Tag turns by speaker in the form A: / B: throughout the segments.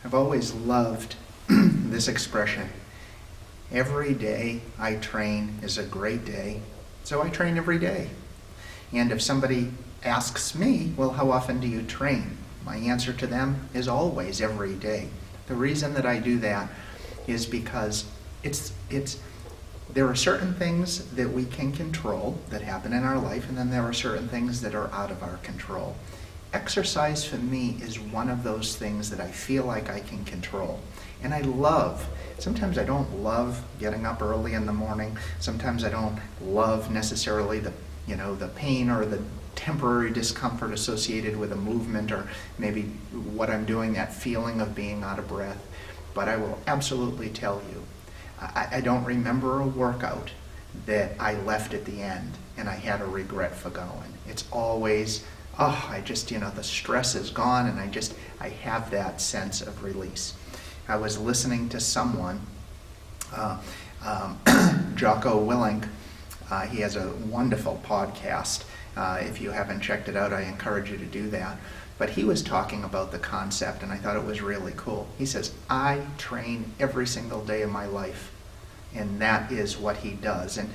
A: I've always loved this expression. Every day I train is a great day, so I train every day. And if somebody asks me, well, how often do you train? My answer to them is always every day. The reason that I do that is because there are certain things that we can control that happen in our life, and then there are certain things that are out of our control. Exercise for me is one of those things that I feel like I can control. And sometimes I don't love getting up early in the morning. Sometimes I don't love necessarily the pain or the temporary discomfort associated with a movement, or maybe what I'm doing, that feeling of being out of breath. But I will absolutely tell you, I don't remember a workout that I left at the end and I had a regret for going. It's always, the stress is gone, and I have that sense of release. I was listening to someone, Jocko Willink. He has a wonderful podcast. If you haven't checked it out, I encourage you to do that. But he was talking about the concept, and I thought it was really cool. He says, I train every single day of my life. And that is what he does. And,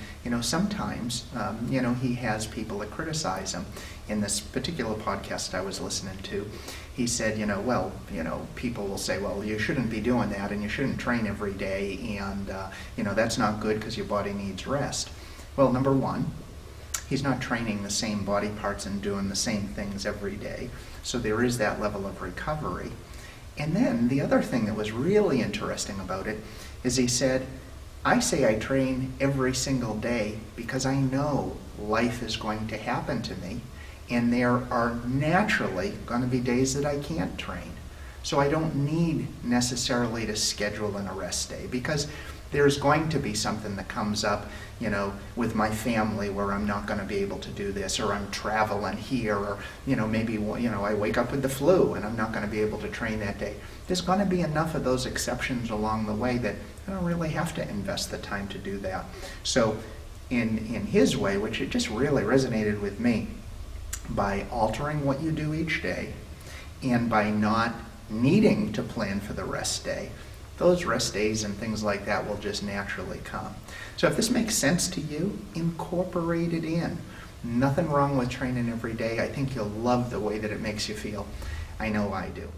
A: sometimes, he has people that criticize him. In this particular podcast I was listening to, he said, people will say, well, you shouldn't be doing that, and you shouldn't train every day, and, that's not good because your body needs rest. Well, number one, he's not training the same body parts and doing the same things every day. So there is that level of recovery. And then the other thing that was really interesting about it is he said, I say I train every single day because I know life is going to happen to me, and there are naturally going to be days that I can't train. So I don't need necessarily to schedule in a rest day, because there's going to be something that comes up, with my family where I'm not going to be able to do this, or I'm traveling here, or, maybe, I wake up with the flu and I'm not going to be able to train that day. There's going to be enough of those exceptions along the way that I don't really have to invest the time to do that. So in his way, which it just really resonated with me, by altering what you do each day and by not needing to plan for the rest day, those rest days and things like that will just naturally come. So if this makes sense to you, incorporate it in. Nothing wrong with training every day. I think you'll love the way that it makes you feel. I know I do.